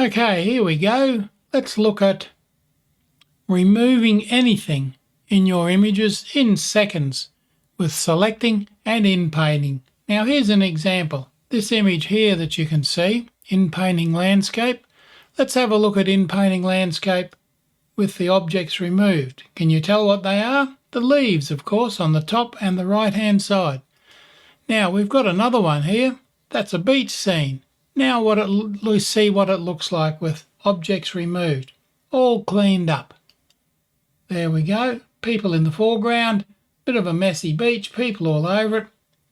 Okay, here we go. Let's look at removing anything in your images in seconds with selecting and inpainting. Now here's an example. This image here that you can see, Inpainting Landscape. Let's have a look at Inpainting Landscape with the objects removed. Can you tell what they are? The leaves, of course, on the top and the right-hand side. Now we've got another one here. That's a beach scene. Now let's see what it looks like with objects removed. All cleaned up. There we go. People in the foreground. Bit of a messy beach. People all over it.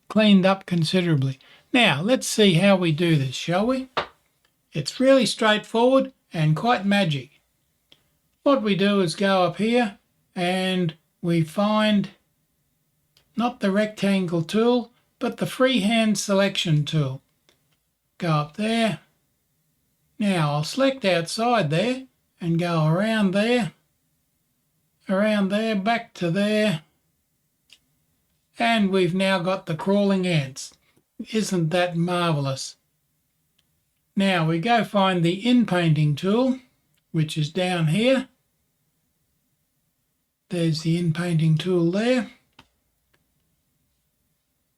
Cleaned up considerably. Now let's see how we do this, shall we? It's really straightforward and quite magic. What we do is go up here and we find not the rectangle tool, but the freehand selection tool. Go up there. Now I'll select outside there and go around there, back to there, and we've now got the crawling ants. Isn't that marvellous? Now we go find the Inpainting tool, which is down here. There's the Inpainting tool there.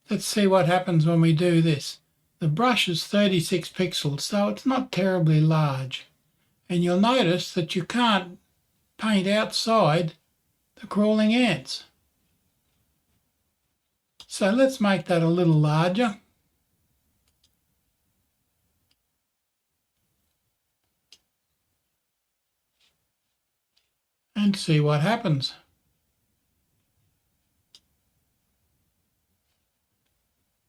Let's see what happens when we do this. The brush is 36 pixels, so it's not terribly large. And you'll notice that you can't paint outside the crawling ants. So let's make that a little larger. And see what happens.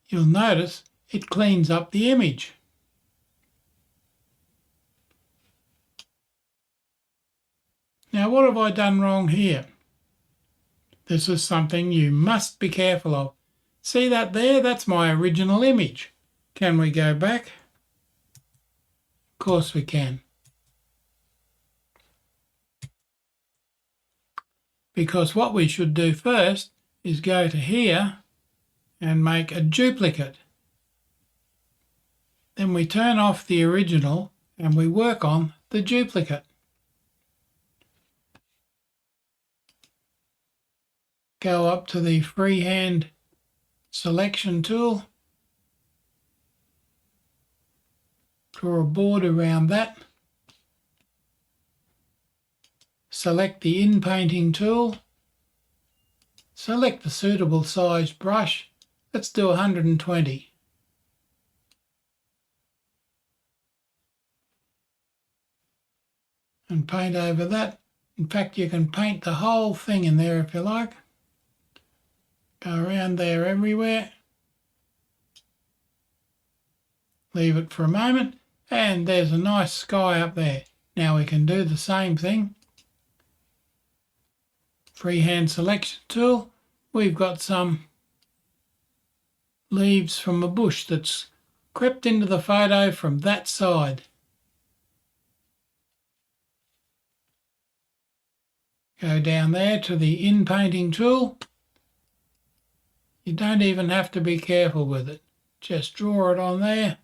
You'll notice it cleans up the image. Now what have I done wrong here? This is something you must be careful of. See that there? That's my original image. Can we go back? Of course we can. Because what we should do first is go to here and make a duplicate. Then we turn off the original and we work on the duplicate. Go up to the freehand selection tool. Draw a border around that. Select the Inpainting tool. Select the suitable sized brush. Let's do 120. And paint over that. In fact, you can paint the whole thing in there if you like. Go around there everywhere. Leave it for a moment. And there's a nice sky up there. Now we can do the same thing. Freehand selection tool. We've got some leaves from a bush that's crept into the photo from that side. Go down there to the Inpainting tool. You don't even have to be careful with it. Just draw it on there.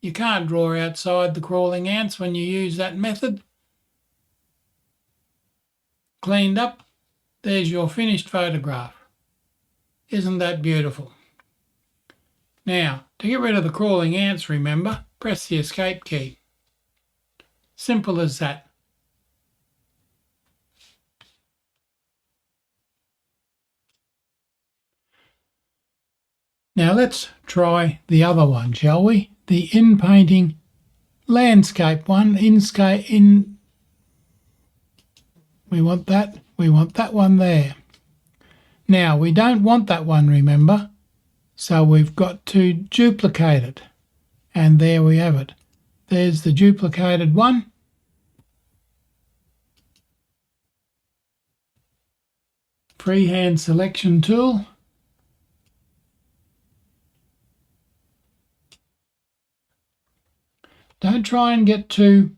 You can't draw outside the crawling ants when you use that method. Cleaned up. There's your finished photograph. Isn't that beautiful? Now, to get rid of the crawling ants, remember, press the Escape key. Simple as that. Now let's try the other one, shall we? The Inpainting Landscape one. We want that one there. Now we don't want that one, remember, so we've got to duplicate it. And there we have it. There's the duplicated one. Freehand selection tool. Don't try and get too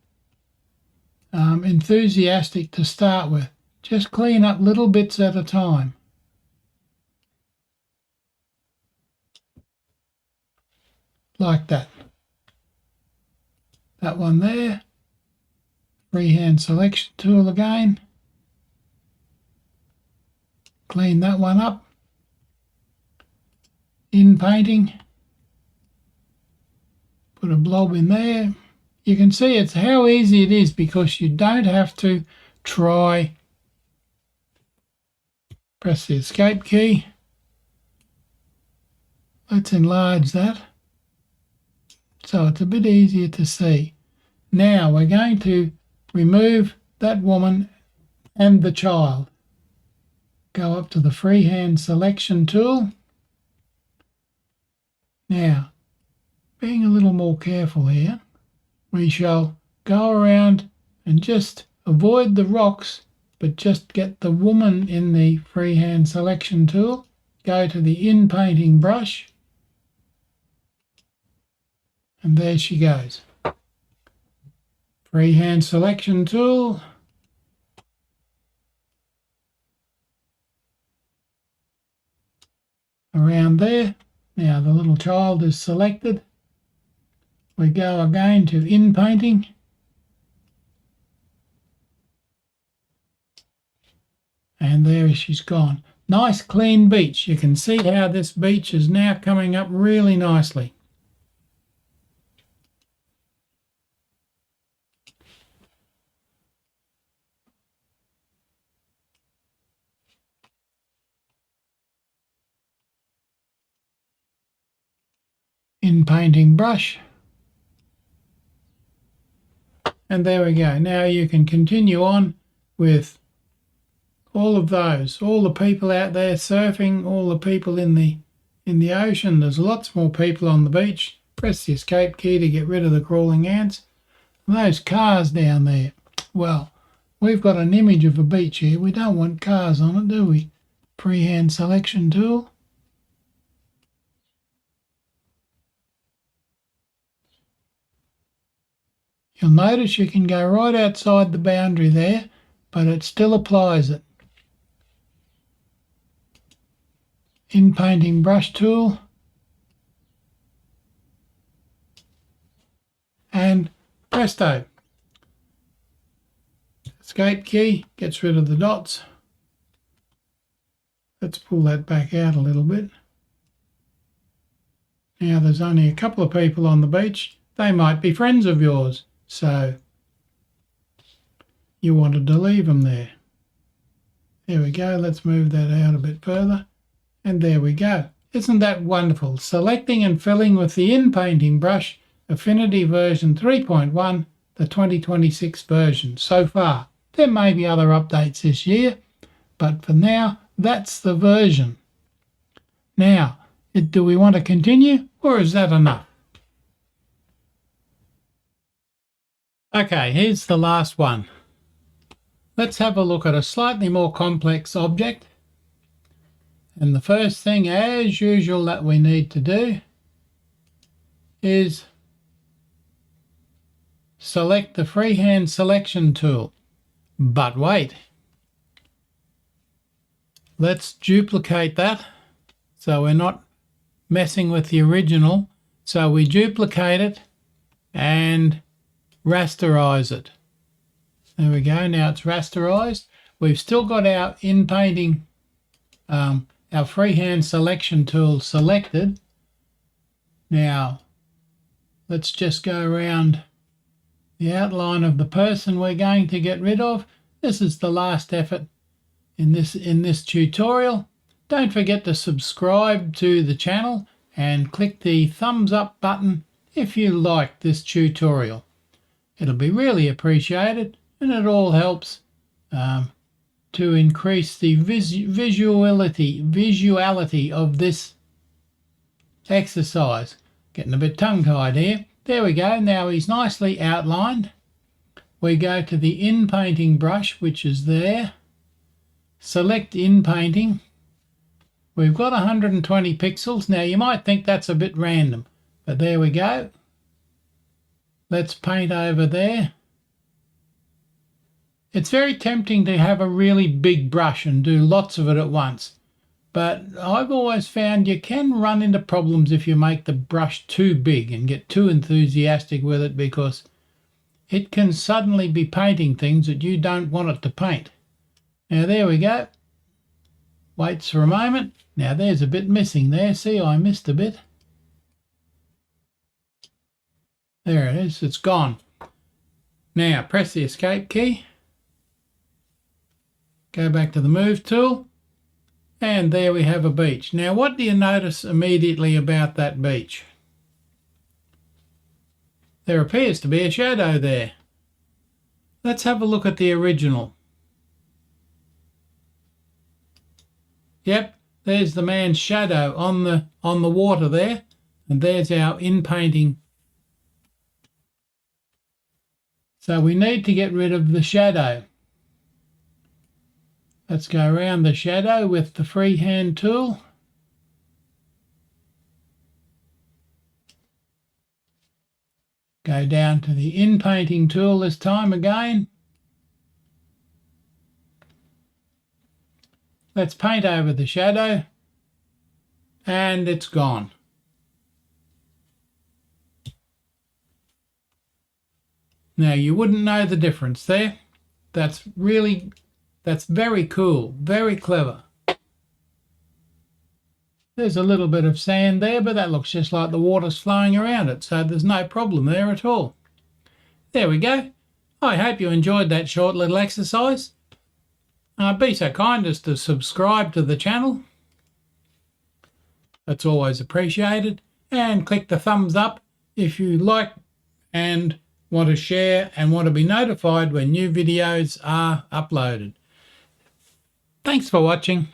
enthusiastic to start with. Just clean up little bits at a time. Like that. That one there, Freehand selection tool again. Clean that one up. Inpainting. Put a blob in there. You can see it's how easy it is because you don't have to try. Press the escape key. Let's enlarge that so it's a bit easier to see. Now we're going to remove that woman and the child. Go up to the freehand selection tool. Now, being a little more careful here, we shall go around and just avoid the rocks, but just get the woman in the freehand selection tool. Go to the Inpainting Brush, and there she goes. Freehand selection tool. Around there. Now the little child is selected. We go again to Inpainting. And there she's gone. Nice clean beach. You can see how this beach is now coming up really nicely. Inpainting brush. And there we go. Now you can continue on with all of those, all the people out there surfing, all the people in the ocean. There's lots more people on the beach. Press the escape key to get rid of the crawling ants. And those cars down there. Well, we've got an image of a beach here. We don't want cars on it, do we? Freehand selection tool. You'll notice you can go right outside the boundary there, but it still applies it. Inpainting Brush Tool. And presto. Escape key gets rid of the dots. Let's pull that back out a little bit. Now there's only a couple of people on the beach. They might be friends of yours, so you wanted to leave them there. There we go. Let's move that out a bit further. And there we go. Isn't that wonderful? Selecting and filling with the Inpainting Brush, Affinity version 3.1, the 2026 version so far. There may be other updates this year, but for now, that's the version. Now, do we want to continue, or is that enough? Okay, here's the last one. Let's have a look at a slightly more complex object. And the first thing, as usual, that we need to do is select the freehand selection tool. But wait, let's duplicate that so we're not messing with the original. So we duplicate it and rasterize it. There we go. Now it's rasterized. We've still got our inpainting, our freehand selection tool selected. Now let's just go around the outline of the person we're going to get rid of. This is the last effort in this tutorial. Don't forget to subscribe to the channel and click the thumbs up button if you like this tutorial. It'll be really appreciated, and it all helps to increase the visuality of this exercise. Getting a bit tongue-tied here. There we go. Now he's nicely outlined. We go to the Inpainting brush, which is there. Select Inpainting. We've got 120 pixels. Now you might think that's a bit random, but there we go. Let's paint over there. It's very tempting to have a really big brush and do lots of it at once, but I've always found you can run into problems if you make the brush too big and get too enthusiastic with it, because it can suddenly be painting things that you don't want it to paint. Now there we go. Waits for a moment. Now there's a bit missing there. See, I missed a bit. There it is. It's gone. Now press the escape key. Go back to the move tool. And there we have a beach. Now what do you notice immediately about that beach? There appears to be a shadow there. Let's have a look at the original. Yep, there's the man's shadow on the water there, and there's our inpainting. So we need to get rid of the shadow. Let's go around the shadow with the freehand tool. Go down to the Inpainting Tool this time again. Let's paint over the shadow, and it's gone. Now you wouldn't know the difference there. That's very cool, very clever. There's a little bit of sand there, but that looks just like the water's flowing around it, so there's no problem there at all. There we go. I hope you enjoyed that short little exercise. Be so kind as to subscribe to the channel. That's always appreciated. And click the thumbs up if you like and want to share and want to be notified when new videos are uploaded. Thanks for watching.